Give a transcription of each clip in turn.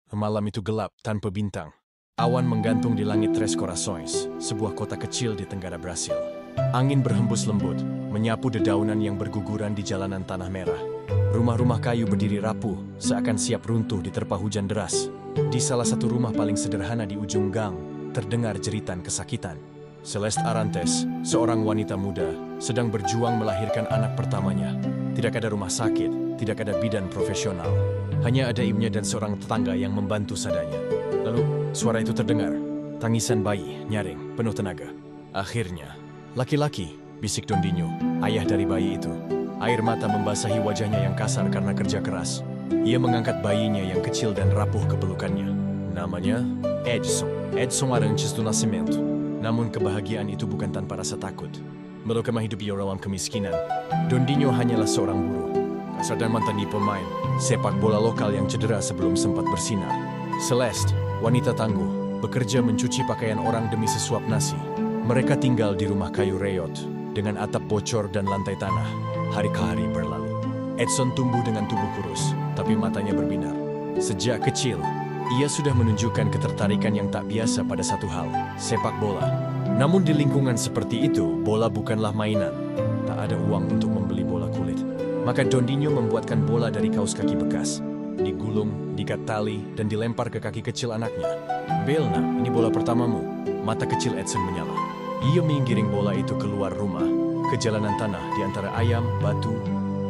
Malam itu gelap tanpa bintang. Awan menggantung di langit Tres Corações, sebuah kota kecil di tenggara Brasil. Angin berhembus lembut, menyapu dedaunan yang berguguran di jalanan tanah merah. Rumah-rumah kayu berdiri rapuh, seakan siap runtuh diterpa hujan deras. Di salah satu rumah paling sederhana di ujung gang, terdengar jeritan kesakitan. Celeste Arantes, seorang wanita muda, sedang berjuang melahirkan anak pertamanya. Tidak ada rumah sakit, tidak ada bidan profesional. Hanya ada ibunya dan seorang tetangga yang membantu sadanya. Lalu, suara itu terdengar. Tangisan bayi, nyaring, penuh tenaga. Akhirnya, laki-laki, bisik Dondinho, ayah dari bayi itu. Air mata membasahi wajahnya yang kasar karena kerja keras. Ia mengangkat bayinya yang kecil dan rapuh ke pelukannya. Namanya Edson. Edson Arantes do Nascimento. Namun kebahagiaan itu bukan tanpa rasa takut. Mereka hidup dalam kemiskinan. Dondinho hanyalah seorang buruh. Kasar dan mantan pemain sepak bola lokal yang cedera sebelum sempat bersinar. Celeste, wanita tangguh, bekerja mencuci pakaian orang demi sesuap nasi. Mereka tinggal di rumah kayu reyot, dengan atap bocor dan lantai tanah. Hari ke hari berlalu. Edson tumbuh dengan tubuh kurus, tapi matanya berbinar. Sejak kecil, ia sudah menunjukkan ketertarikan yang tak biasa pada satu hal, sepak bola. Namun di lingkungan seperti itu, bola bukanlah mainan. Tak ada uang untuk membeli bola kulit. Maka Dondinho membuatkan bola dari kaos kaki bekas. Digulung, diikat tali, dan dilempar ke kaki kecil anaknya. "Belna, ini bola pertamamu." Mata kecil Edson menyala. Ia menggiring bola itu keluar rumah, ke jalanan tanah di antara ayam, batu,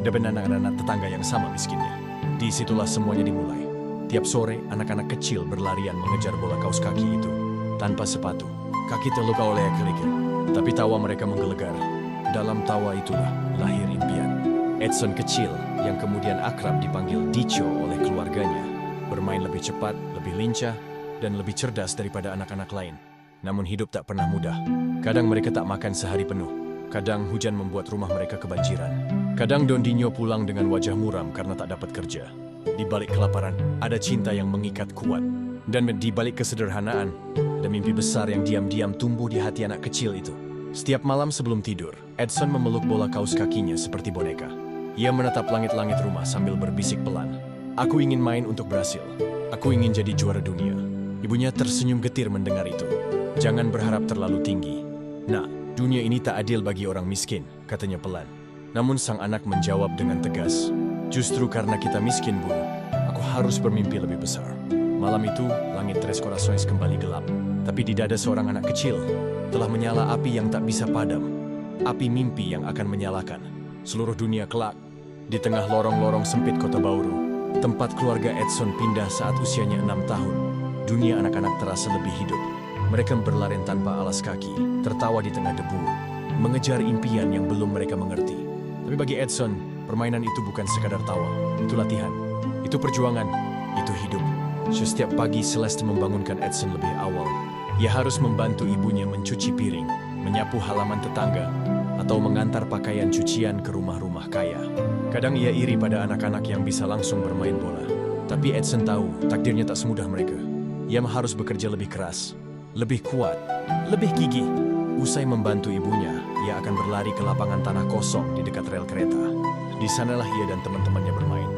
dan anak-anak tetangga yang sama miskinnya. Disitulah semuanya dimulai. Tiap sore, anak-anak kecil berlarian mengejar bola kaos kaki itu. Tanpa sepatu, kaki terluka oleh kerikil. Tapi tawa mereka menggelegar. Dalam tawa itulah lahir impian. Edson kecil, yang kemudian akrab dipanggil Dicho oleh keluarganya, bermain lebih cepat, lebih lincah, dan lebih cerdas daripada anak-anak lain. Namun hidup tak pernah mudah. Kadang mereka tak makan sehari penuh. Kadang hujan membuat rumah mereka kebanjiran. Kadang Dondinho pulang dengan wajah muram karena tak dapat kerja. Di balik kelaparan, ada cinta yang mengikat kuat. Dan di balik kesederhanaan, ada mimpi besar yang diam-diam tumbuh di hati anak kecil itu. Setiap malam sebelum tidur, Edson memeluk bola kaos kakinya seperti boneka. Ia menatap langit-langit rumah sambil berbisik pelan. "Aku ingin main untuk Brasil. Aku ingin jadi juara dunia." Ibunya tersenyum getir mendengar itu. "Jangan berharap terlalu tinggi. Nah, dunia ini tak adil bagi orang miskin," katanya pelan. Namun sang anak menjawab dengan tegas, "Justru karena kita miskin, Bu, aku harus bermimpi lebih besar." Malam itu, langit Tres Corações kembali gelap. Tapi di dada seorang anak kecil, telah menyala api yang tak bisa padam. Api mimpi yang akan menyalakan seluruh dunia kelak. Di tengah lorong-lorong sempit kota Bauru, tempat keluarga Edson pindah saat usianya 6 tahun, dunia anak-anak terasa lebih hidup. Mereka berlari tanpa alas kaki, tertawa di tengah debu, mengejar impian yang belum mereka mengerti. Tapi bagi Edson, permainan itu bukan sekadar tawa, itu latihan, itu perjuangan, itu hidup. Setiap pagi Celeste membangunkan Edson lebih awal. Ia harus membantu ibunya mencuci piring, menyapu halaman tetangga, atau mengantar pakaian cucian ke rumah-rumah kaya. Kadang ia iri pada anak-anak yang bisa langsung bermain bola. Tapi Edson tahu takdirnya tak semudah mereka. Ia harus bekerja lebih keras, lebih kuat, lebih gigih. Usai membantu ibunya, ia akan berlari ke lapangan tanah kosong di dekat rel kereta. Di sanalah ia dan teman-temannya bermain.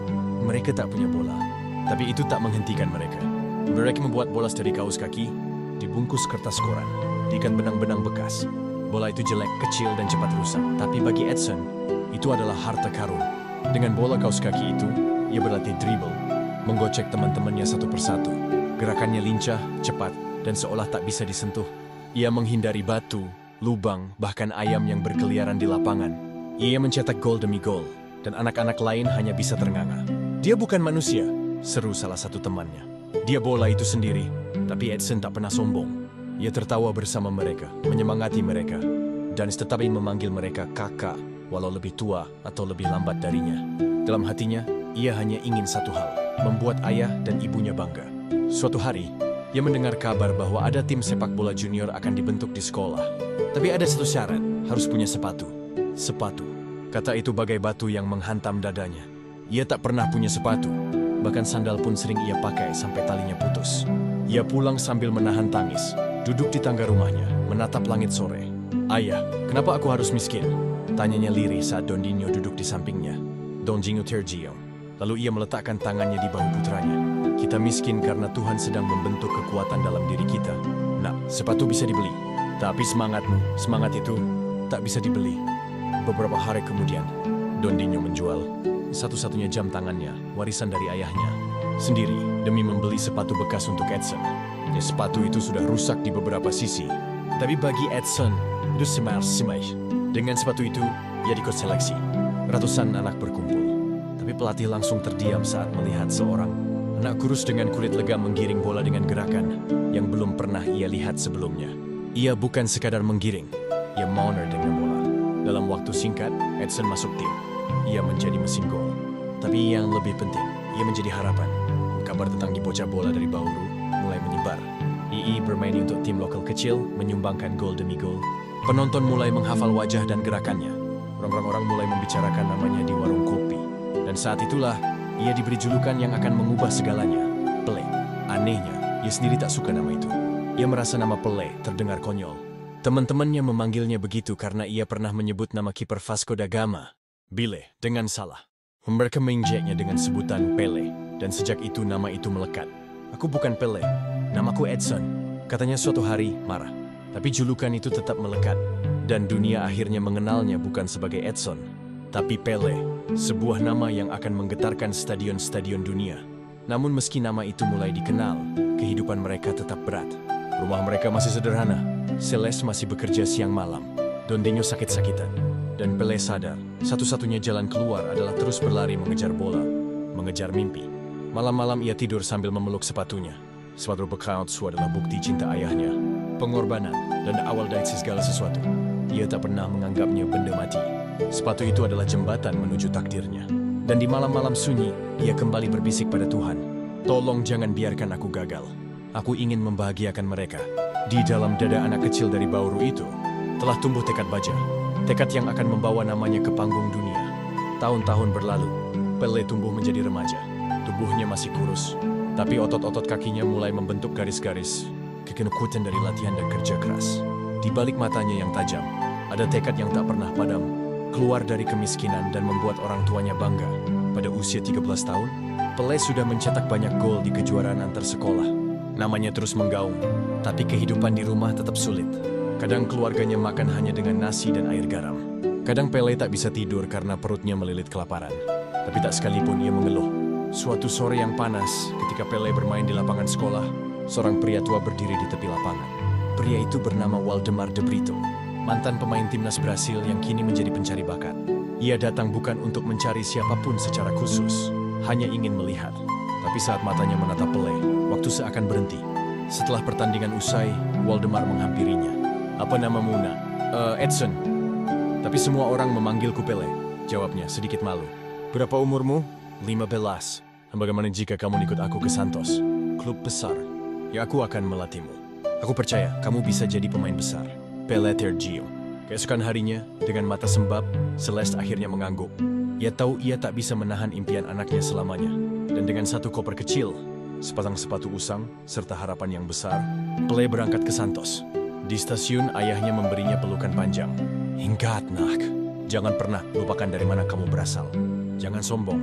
Mereka tak punya bola, tapi itu tak menghentikan mereka. Mereka membuat bola dari kaos kaki, dibungkus kertas koran, diikat benang-benang bekas. Bola itu jelek, kecil, dan cepat rusak. Tapi bagi Edson, itu adalah harta karun. Dengan bola kaos kaki itu, ia berlatih dribble, menggocek teman-temannya satu persatu. Gerakannya lincah, cepat, dan seolah tak bisa disentuh. Ia menghindari batu, lubang, bahkan ayam yang berkeliaran di lapangan. Ia mencetak gol demi gol, dan anak-anak lain hanya bisa ternganga. "Dia bukan manusia," seru salah satu temannya. "Dia bola itu sendiri." Tapi Edson tak pernah sombong. Ia tertawa bersama mereka, menyemangati mereka, dan tetapi memanggil mereka kakak, walau lebih tua atau lebih lambat darinya. Dalam hatinya, ia hanya ingin satu hal, membuat ayah dan ibunya bangga. Suatu hari, ia mendengar kabar bahwa ada tim sepak bola junior akan dibentuk di sekolah. Tapi ada satu syarat, harus punya sepatu. Sepatu. Kata itu bagai batu yang menghantam dadanya. Ia tak pernah punya sepatu, bahkan sandal pun sering ia pakai sampai talinya putus. Ia pulang sambil menahan tangis, duduk di tangga rumahnya, menatap langit sore. "Ayah, kenapa aku harus miskin?" tanyanya lirih saat Dondinho duduk di sampingnya. Dondinho terdiam. Lalu ia meletakkan tangannya di bahu putranya. "Kita Kita miskin karena Tuhan sedang membentuk kekuatan dalam diri kita. Nah, sepatu bisa dibeli, tapi semangat itu tak bisa dibeli. Beberapa hari kemudian, Dondinho menjual satu-satunya jam tangannya, warisan dari ayahnya sendiri, demi membeli sepatu bekas untuk Edson. Ya, sepatu itu sudah rusak di beberapa sisi, tapi bagi Edson, itu semai. Dengan sepatu itu, ia ikut seleksi. Ratusan anak berkumpul, tapi pelatih langsung terdiam saat melihat seorang anak kurus dengan kulit legam menggiring bola dengan gerakan yang belum pernah ia lihat sebelumnya. Ia bukan sekadar menggiring, ia mauner dengan bola. Dalam waktu singkat, Edson masuk tim. Ia menjadi mesin gol. Tapi yang lebih penting, ia menjadi harapan. Kabar tentang bocah bola dari Bauru mulai menyebar. II bermain untuk tim lokal kecil, menyumbangkan gol demi gol. Penonton mulai menghafal wajah dan gerakannya. Orang-orang mulai membicarakan namanya di warung kopi. Dan saat itulah, ia diberi julukan yang akan mengubah segalanya, Pelé. Anehnya, ia sendiri tak suka nama itu. Ia merasa nama Pelé terdengar konyol. Teman-temannya memanggilnya begitu karena ia pernah menyebut nama kiper Vasco da Gama, Bile, dengan salah. Mereka menginjaknya dengan sebutan Pelé, dan sejak itu nama itu melekat. Aku bukan Pelé, namaku Edson, katanya suatu hari marah. Tapi julukan itu tetap melekat, dan dunia akhirnya mengenalnya bukan sebagai Edson, tapi Pelé, sebuah nama yang akan menggetarkan stadion-stadion dunia. Namun meski nama itu mulai dikenal, kehidupan mereka tetap berat. Rumah mereka masih sederhana, Celeste masih bekerja siang malam, Dondinho sakit-sakitan, dan Pelé sadar, satu-satunya jalan keluar adalah terus berlari mengejar bola, mengejar mimpi. Malam-malam ia tidur sambil memeluk sepatunya. Sepatu Bekauts adalah bukti cinta ayahnya, pengorbanan, dan awal dari segala sesuatu. Ia tak pernah menganggapnya benda mati. Sepatu itu adalah jembatan menuju takdirnya. Dan di malam-malam sunyi, ia kembali berbisik pada Tuhan, "Tolong jangan biarkan aku gagal. Aku ingin membahagiakan mereka." Di dalam dada anak kecil dari Bauru itu, telah tumbuh tekad baja. Tekad yang akan membawa namanya ke panggung dunia. Tahun-tahun berlalu, Pelé tumbuh menjadi remaja. Tubuhnya masih kurus, tapi otot-otot kakinya mulai membentuk garis-garis kekuatan dari latihan dan kerja keras. Di balik matanya yang tajam, ada tekad yang tak pernah padam, keluar dari kemiskinan dan membuat orang tuanya bangga. Pada usia 13 tahun, Pelé sudah mencetak banyak gol di kejuaraan antar sekolah. Namanya terus menggaung, tapi kehidupan di rumah tetap sulit. Kadang keluarganya makan hanya dengan nasi dan air garam. Kadang Pelé tak bisa tidur karena perutnya melilit kelaparan. Tapi tak sekalipun ia mengeluh. Suatu sore yang panas, ketika Pelé bermain di lapangan sekolah, seorang pria tua berdiri di tepi lapangan. Pria itu bernama Waldemar de Brito, mantan pemain timnas Brasil yang kini menjadi pencari bakat. Ia datang bukan untuk mencari siapapun secara khusus, hanya ingin melihat. Tapi saat matanya menatap Pelé, waktu seakan berhenti. Setelah pertandingan usai, Waldemar menghampirinya. "Apa namamu, nak?" Edson. "Tapi semua orang memanggilku Pelé," jawabnya sedikit malu. "Berapa umurmu?" 15. "Bagaimana jika kamu ikut aku ke Santos, klub besar? Ya, aku akan melatihmu. Aku percaya kamu bisa jadi pemain besar." Pelé tergiung. Keesokan harinya, dengan mata sembab, Celeste akhirnya mengangguk. Ia tahu ia tak bisa menahan impian anaknya selamanya. Dan dengan satu koper kecil, sepasang sepatu usang, serta harapan yang besar, Pelé berangkat ke Santos. Di stasiun, ayahnya memberinya pelukan panjang. "Ingat, nak, jangan pernah lupakan dari mana kamu berasal. Jangan sombong,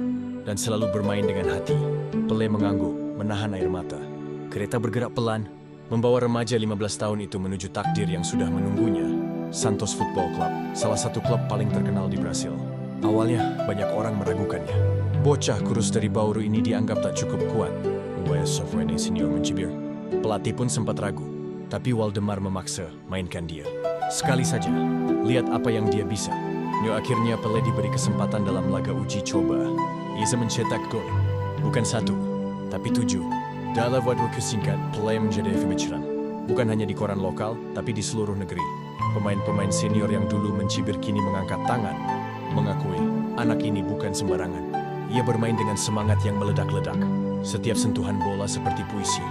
dan selalu bermain dengan hati." Pelé mengangguk, menahan air mata. Kereta bergerak pelan, membawa remaja 15 tahun itu menuju takdir yang sudah menunggunya. Santos Football Club, salah satu klub paling terkenal di Brasil. Awalnya, banyak orang meragukannya. Bocah kurus dari Bauru ini dianggap tak cukup kuat. Wes Sofrene Senior mencibir. Pelatih pun sempat ragu, tapi Waldemar memaksa mainkan dia. Sekali saja, lihat apa yang dia bisa. Akhirnya Pelé diberi kesempatan dalam laga uji coba. Ia mencetak gol, bukan 1, tapi 7. Dalam waktu singkat, Pelé menjadi pemikiran. Bukan hanya di koran lokal, tapi di seluruh negeri. Pemain-pemain senior yang dulu mencibir kini mengangkat tangan, mengakui anak ini bukan sembarangan. Ia bermain dengan semangat yang meledak-ledak. Setiap sentuhan bola seperti puisi.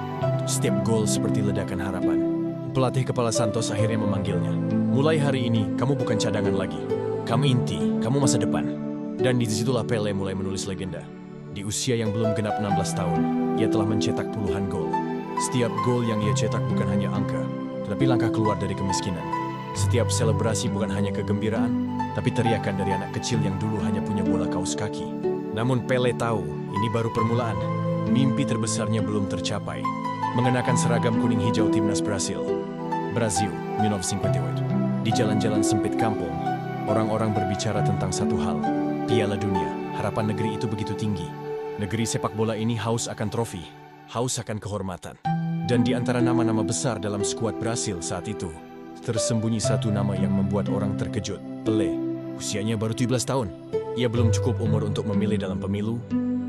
Setiap gol seperti ledakan harapan. Pelatih kepala Santos akhirnya memanggilnya. "Mulai hari ini, kamu bukan cadangan lagi. Kamu inti, kamu masa depan." Dan disitulah Pelé mulai menulis legenda. Di usia yang belum genap 16 tahun, ia telah mencetak puluhan gol. Setiap gol yang ia cetak bukan hanya angka, tetapi langkah keluar dari kemiskinan. Setiap selebrasi bukan hanya kegembiraan, tapi teriakan dari anak kecil yang dulu hanya punya bola kaos kaki. Namun Pelé tahu, ini baru permulaan. Mimpi terbesarnya belum tercapai. Mengenakan seragam kuning hijau timnas Brasil. Brasil, 1958. Di jalan-jalan sempit kampung, orang-orang berbicara tentang satu hal. Piala Dunia. Harapan negeri itu begitu tinggi. Negeri sepak bola ini haus akan trofi, haus akan kehormatan. Dan di antara nama-nama besar dalam skuad Brasil saat itu, tersembunyi satu nama yang membuat orang terkejut. Pelé. Usianya baru 17 tahun. Ia belum cukup umur untuk memilih dalam pemilu,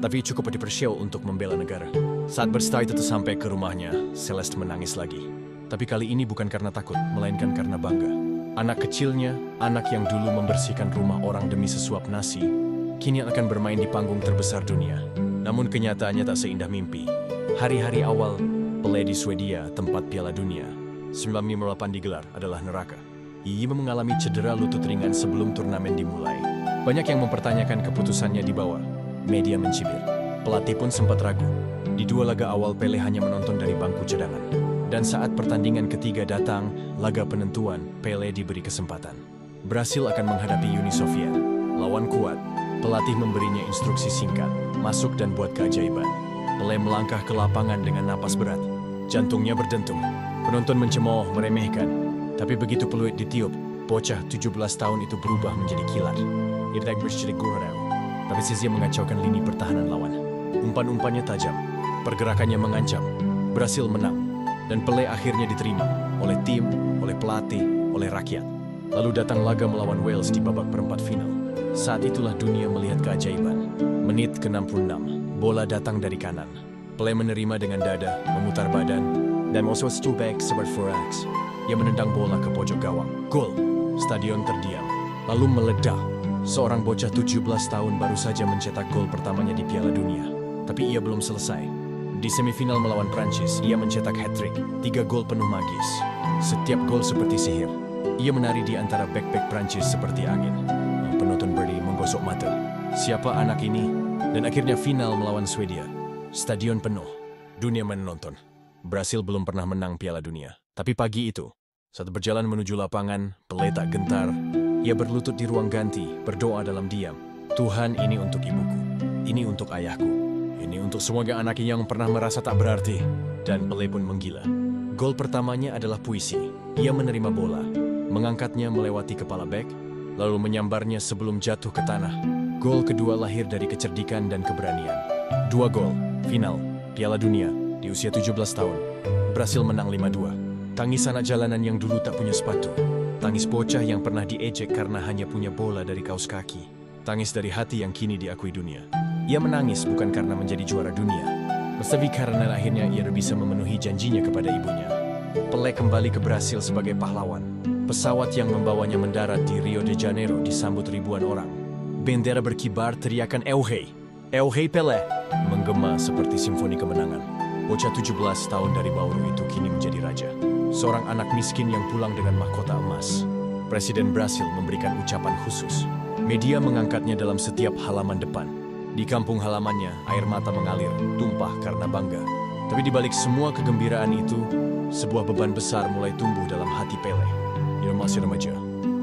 tapi cukup dipersiau untuk membela negara. Saat berstai itu sampai ke rumahnya, Celeste menangis lagi. Tapi kali ini bukan karena takut, melainkan karena bangga. Anak kecilnya, anak yang dulu membersihkan rumah orang demi sesuap nasi, kini akan bermain di panggung terbesar dunia. Namun kenyataannya tak seindah mimpi. Hari-hari awal, Pelé di Swedia, tempat Piala Dunia 1958 digelar, adalah neraka. Ia mengalami cedera lutut ringan sebelum turnamen dimulai. Banyak yang mempertanyakan keputusannya di bawah. Media mencibir. Pelatih pun sempat ragu. Di 2 laga awal Pelé hanya menonton dari bangku cadangan. Dan saat pertandingan ketiga datang, laga penentuan, Pelé diberi kesempatan. Brasil akan menghadapi Uni Soviet. Lawan kuat. Pelatih memberinya instruksi singkat. Masuk dan buat keajaiban. Pelé melangkah ke lapangan dengan napas berat. Jantungnya berdentum. Penonton mencemooh, meremehkan. Tapi begitu peluit ditiup, bocah 17 tahun itu berubah menjadi kilat. Tapi Zizia mengacaukan lini pertahanan lawan. Umpan-umpannya tajam, pergerakannya mengancam. Brasil menang, dan Pelé akhirnya diterima oleh tim, oleh pelatih, oleh rakyat. Lalu datang laga melawan Wales di babak perempat final. Saat itulah dunia melihat keajaiban. Menit ke-66, bola datang dari kanan. Pelé menerima dengan dada, memutar badan, dan also back seperti Forax. Ia menendang bola ke pojok gawang. Gol! Stadion terdiam, lalu meledak. Seorang bocah 17 tahun baru saja mencetak gol pertamanya di Piala Dunia. Tapi ia belum selesai. Di semifinal melawan Prancis, ia mencetak hat-trick, 3 gol penuh magis. Setiap gol seperti sihir. Ia menari di antara bek-bek Prancis seperti angin. Penonton berdiri menggosok mata. Siapa anak ini? Dan akhirnya final melawan Swedia. Stadion penuh. Dunia menonton. Brasil belum pernah menang Piala Dunia. Tapi pagi itu, saat berjalan menuju lapangan, Pelé tak gentar. Ia berlutut di ruang ganti, berdoa dalam diam. Tuhan, ini untuk ibuku. Ini untuk ayahku. Ini untuk semua anak yang pernah merasa tak berarti. Dan Pelé pun menggila. Gol pertamanya adalah puisi. Ia menerima bola, mengangkatnya melewati kepala bek, lalu menyambarnya sebelum jatuh ke tanah. Gol kedua lahir dari kecerdikan dan keberanian. 2 gol, final, Piala Dunia, di usia 17 tahun. Brasil menang 5-2. Tangis anak jalanan yang dulu tak punya sepatu. Tangis bocah yang pernah diejek karena hanya punya bola dari kaos kaki. Tangis dari hati yang kini diakui dunia. Ia menangis bukan karena menjadi juara dunia, tetapi karena akhirnya ia bisa memenuhi janjinya kepada ibunya. Pelé kembali ke Brasil sebagai pahlawan. Pesawat yang membawanya mendarat di Rio de Janeiro disambut ribuan orang. Bendera berkibar, teriakan "Euhei! Euhei Pelé!" menggema seperti simfoni kemenangan. Bocah 17 tahun dari Bauru itu kini menjadi raja. Seorang anak miskin yang pulang dengan mahkota emas. Presiden Brasil memberikan ucapan khusus. Media mengangkatnya dalam setiap halaman depan. Di kampung halamannya, air mata mengalir, tumpah karena bangga. Tapi di balik semua kegembiraan itu, sebuah beban besar mulai tumbuh dalam hati Pelé. Ia masih remaja,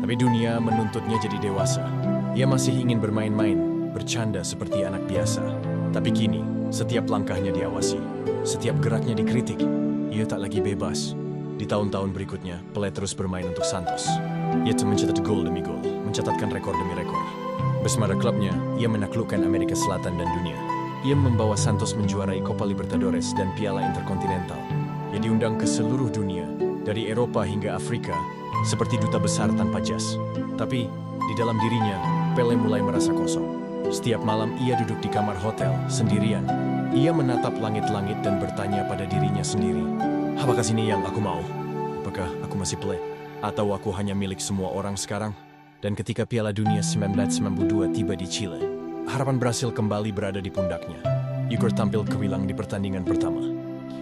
tapi dunia menuntutnya jadi dewasa. Ia masih ingin bermain-main, bercanda seperti anak biasa. Tapi kini, setiap langkahnya diawasi, setiap geraknya dikritik. Ia tak lagi bebas. Di tahun-tahun berikutnya, Pelé terus bermain untuk Santos. Ia mencetak gol demi gol, mencatatkan rekor demi rekor. Bersama klubnya, ia menaklukkan Amerika Selatan dan dunia. Ia membawa Santos menjuarai Copa Libertadores dan Piala Interkontinental. Ia diundang ke seluruh dunia, dari Eropa hingga Afrika, seperti duta besar tanpa jas. Tapi, di dalam dirinya, Pelé mulai merasa kosong. Setiap malam ia duduk di kamar hotel, sendirian. Ia menatap langit-langit dan bertanya pada dirinya sendiri, apakah sini yang aku mau? Apakah aku masih Pelé? Atau aku hanya milik semua orang sekarang? Dan ketika Piala Dunia 1992 tiba di Chile, harapan Brasil kembali berada di pundaknya. Igor tampil kewilang di pertandingan pertama.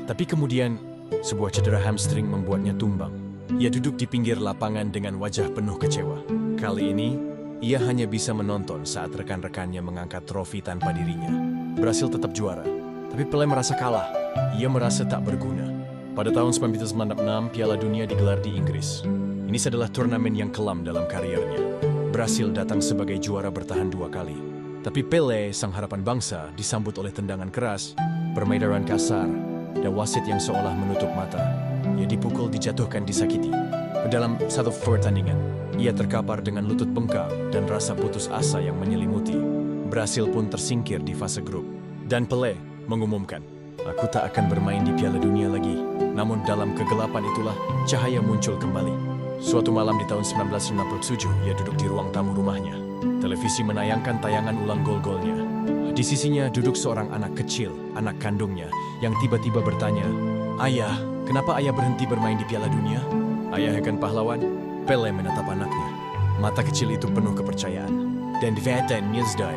Tapi kemudian, sebuah cedera hamstring membuatnya tumbang. Ia duduk di pinggir lapangan dengan wajah penuh kecewa. Kali ini, ia hanya bisa menonton saat rekan-rekannya mengangkat trofi tanpa dirinya. Brasil tetap juara, tapi Pelé merasa kalah. Ia merasa tak berguna. Pada tahun 1996, Piala Dunia digelar di Inggris. Ini adalah turnamen yang kelam dalam kariernya. Brasil datang sebagai juara bertahan 2 kali. Tapi Pelé, sang harapan bangsa, disambut oleh tendangan keras permainan kasar, dan wasit yang seolah menutup mata. Ia dipukul, dijatuhkan, disakiti. Dalam satu pertandingan, ia terkapar dengan lutut bengkak dan rasa putus asa yang menyelimuti. Brasil pun tersingkir di fase grup. Dan Pelé mengumumkan, "Aku tak akan bermain di Piala Dunia lagi." Namun dalam kegelapan itulah cahaya muncul kembali. Suatu malam di tahun 1997, ia duduk di ruang tamu rumahnya. Televisi menayangkan tayangan ulang gol-golnya. Di sisinya duduk seorang anak kecil, anak kandungnya, yang tiba-tiba bertanya, "Ayah, kenapa ayah berhenti bermain di Piala Dunia?" "Ayah akan pahlawan." Pelé menatap anaknya. Mata kecil itu penuh kepercayaan. "Dan Vedan Nilsdan,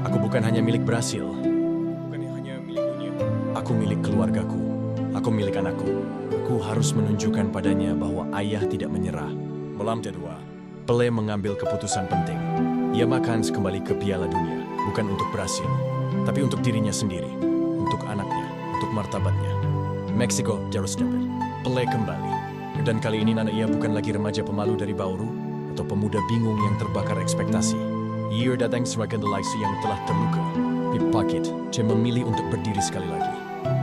aku bukan hanya milik Brasil. Bukan hanya milik dunia. Aku milik keluargaku. Aku milik anakku. Aku harus menunjukkan padanya bahwa ayah tidak menyerah." Malam kedua, Pelé mengambil keputusan penting. Ia makan kembali ke Piala Dunia, bukan untuk Brasil, tapi untuk dirinya sendiri, untuk anaknya, untuk martabatnya. Meksiko, Jerusalem. Pelé kembali. Dan kali ini anak ia bukan lagi remaja pemalu dari Bauru, atau pemuda bingung yang terbakar ekspektasi. Ia datang sebagai lelaki yang telah terluka. Pickpocket, dia memilih untuk berdiri sekali lagi.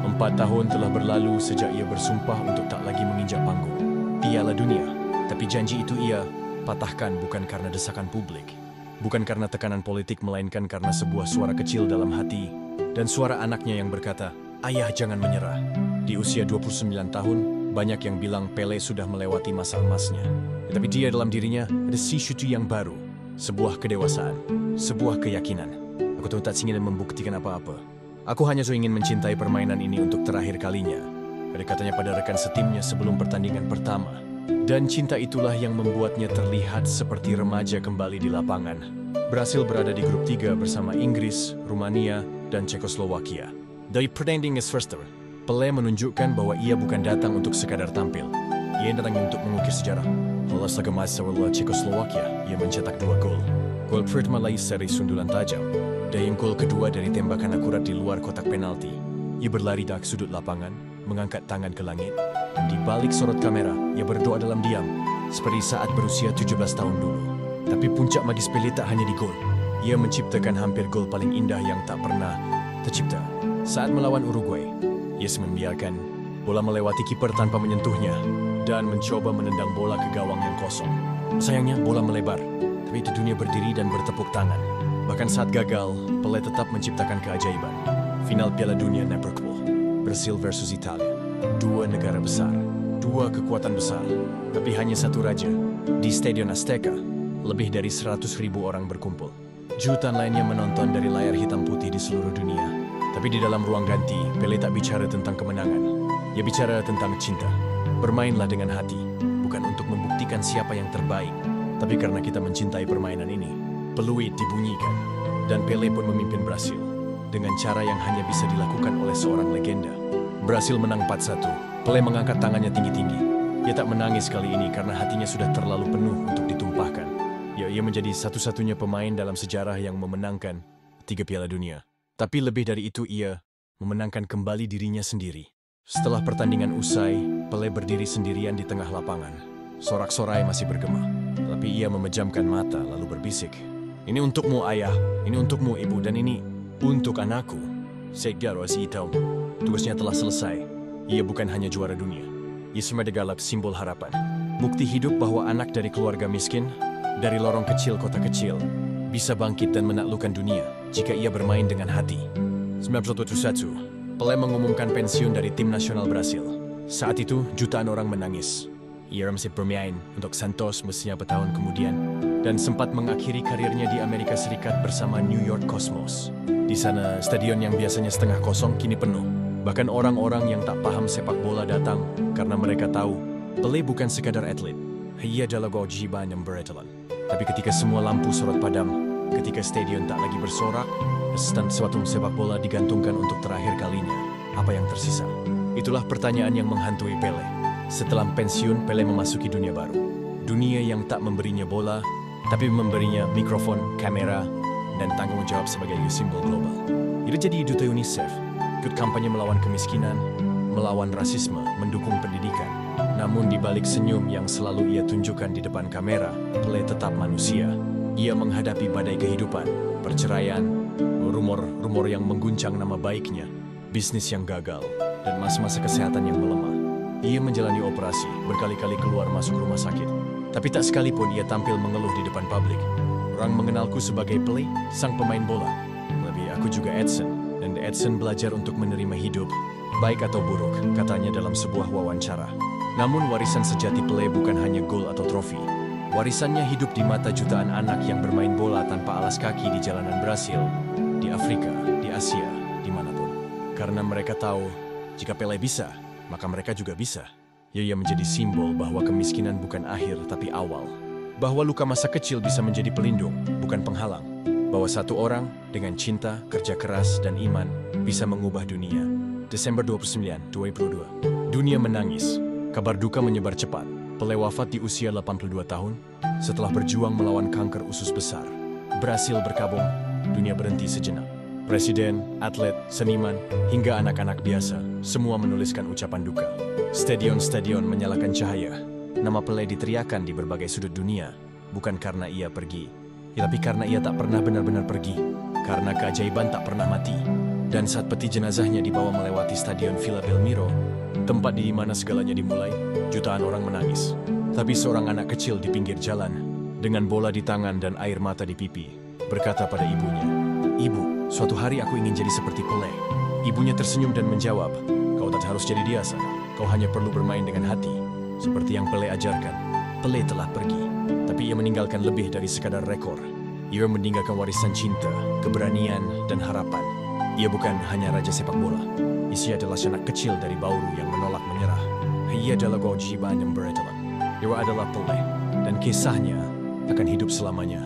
4 tahun telah berlalu sejak ia bersumpah untuk tak lagi menginjak panggung Piala Dunia. Tapi janji itu ia patahkan bukan karena desakan publik, bukan karena tekanan politik, melainkan karena sebuah suara kecil dalam hati dan suara anaknya yang berkata, "Ayah, jangan menyerah." Di usia 29 tahun, banyak yang bilang Pelé sudah melewati masa emasnya. Tetapi dia dalam dirinya ada sesuatu yang baru, sebuah kedewasaan, sebuah keyakinan. "Aku tahu tak ingin membuktikan apa-apa. Aku hanya ingin mencintai permainan ini untuk terakhir kalinya," ada katanya pada rekan setimnya sebelum pertandingan pertama. Dan cinta itulah yang membuatnya terlihat seperti remaja kembali di lapangan. Brasil berada di grup 3 bersama Inggris, Rumania, dan Cekoslowakia. Dari pertandingan first, Pelé menunjukkan bahwa ia bukan datang untuk sekadar tampil. Ia datang untuk mengukir sejarah. Lolos laga lawan Cekoslowakia, ia mencetak 2 gol. Gol pertama lagi seri sundulan tajam, dan gol kedua dari tembakan akurat di luar kotak penalti. Ia berlari dari sudut lapangan, mengangkat tangan ke langit, dan di balik sorot kamera, ia berdoa dalam diam, seperti saat berusia 17 tahun dulu. Tapi puncak magis Pelé tak hanya di gol. Ia menciptakan hampir gol paling indah yang tak pernah tercipta. Saat melawan Uruguay, ia membiarkan bola melewati kiper tanpa menyentuhnya, dan mencoba menendang bola ke gawang yang kosong. Sayangnya, bola melebar, tapi di dunia berdiri dan bertepuk tangan. Bahkan saat gagal, Pelé tetap menciptakan keajaiban. Final Piala Dunia Neverkup, Brasil versus Italia. 2 negara besar, 2 kekuatan besar, tapi hanya satu raja. Di Stadion Azteca, lebih dari 100.000 orang berkumpul. Jutaan lainnya menonton dari layar hitam putih di seluruh dunia. Tapi di dalam ruang ganti, Pelé tak bicara tentang kemenangan. Ia bicara tentang cinta. Bermainlah dengan hati, bukan untuk membuktikan siapa yang terbaik, tapi karena kita mencintai permainan ini. Peluit dibunyikan, dan Pelé pun memimpin Brasil dengan cara yang hanya bisa dilakukan oleh seorang legenda. Brasil menang 4-1. Pelé mengangkat tangannya tinggi-tinggi. Ia tak menangis kali ini karena hatinya sudah terlalu penuh untuk ditumpahkan. Ia menjadi satu-satunya pemain dalam sejarah yang memenangkan 3 Piala Dunia. Tapi lebih dari itu, ia memenangkan kembali dirinya sendiri. Setelah pertandingan usai, Pelé berdiri sendirian di tengah lapangan. Sorak-sorai masih bergema, tapi ia memejamkan mata lalu berbisik, "Ini untukmu, ayah. Ini untukmu, ibu. Dan ini untuk anakku." Segera si tahu, tugasnya telah selesai. Ia bukan hanya juara dunia. Ia semedagalap simbol harapan. Bukti hidup bahwa anak dari keluarga miskin, dari lorong kecil kota kecil, bisa bangkit dan menaklukkan dunia jika ia bermain dengan hati. 1971, Pelé mengumumkan pensiun dari tim nasional Brasil. Saat itu, jutaan orang menangis. Ia masih bermain untuk Santos beberapa tahun kemudian, dan sempat mengakhiri karirnya di Amerika Serikat bersama New York Cosmos. Di sana, stadion yang biasanya setengah kosong kini penuh. Bahkan orang-orang yang tak paham sepak bola datang karena mereka tahu Pelé bukan sekadar atlet. Ia adalah kewajiban yang beretalan. Tapi ketika semua lampu sorot padam, ketika stadion tak lagi bersorak, dan suatu sepak bola digantungkan untuk terakhir kalinya, apa yang tersisa? Itulah pertanyaan yang menghantui Pelé. Setelah pensiun, Pelé memasuki dunia baru. Dunia yang tak memberinya bola, tapi memberinya mikrofon, kamera, dan tanggung jawab sebagai simbol global. Ia jadi duta UNICEF, ikut kampanye melawan kemiskinan, melawan rasisme, mendukung pendidikan. Namun di balik senyum yang selalu ia tunjukkan di depan kamera, Pelé tetap manusia. Ia menghadapi badai kehidupan, perceraian, rumor-rumor yang mengguncang nama baiknya, bisnis yang gagal, dan masa-masa kesehatan yang melemah. Ia menjalani operasi, berkali-kali keluar masuk rumah sakit. Tapi tak sekalipun ia tampil mengeluh di depan publik. Orang mengenalku sebagai Pele, sang pemain bola. Lebih aku juga Edson, dan Edson belajar untuk menerima hidup, baik atau buruk, katanya dalam sebuah wawancara. Namun warisan sejati Pele bukan hanya gol atau trofi. Warisannya hidup di mata jutaan anak yang bermain bola tanpa alas kaki di jalanan Brasil, di Afrika, di Asia, dimanapun. Karena mereka tahu, jika Pele bisa, maka mereka juga bisa. Ia menjadi simbol bahwa kemiskinan bukan akhir tapi awal. Bahwa luka masa kecil bisa menjadi pelindung, bukan penghalang. Bahwa satu orang dengan cinta, kerja keras, dan iman bisa mengubah dunia. Desember 29, 2022. Dunia menangis. Kabar duka menyebar cepat. Pele wafat di usia 82 tahun setelah berjuang melawan kanker usus besar. Brasil berkabung, dunia berhenti sejenak. Presiden, atlet, seniman, hingga anak-anak biasa, semua menuliskan ucapan duka. Stadion-stadion menyalakan cahaya. Nama Pele diteriakan di berbagai sudut dunia, bukan karena ia pergi, tapi karena ia tak pernah benar-benar pergi, karena keajaiban tak pernah mati. Dan saat peti jenazahnya dibawa melewati Stadion Villa Belmiro, tempat di mana segalanya dimulai, jutaan orang menangis. Tapi seorang anak kecil di pinggir jalan, dengan bola di tangan dan air mata di pipi, berkata pada ibunya, "Ibu, suatu hari aku ingin jadi seperti Pele." Ibunya tersenyum dan menjawab, "Kau tak harus jadi dia, sana. Kau hanya perlu bermain dengan hati." Seperti yang Pele ajarkan, Pele telah pergi. Tapi ia meninggalkan lebih dari sekadar rekor. Ia meninggalkan warisan cinta, keberanian, dan harapan. Ia bukan hanya raja sepak bola. Ia adalah anak kecil dari Bauru yang menolak menyerah. Ia adalah keajaiban yang beretalan. Ia adalah Pele, dan kisahnya akan hidup selamanya.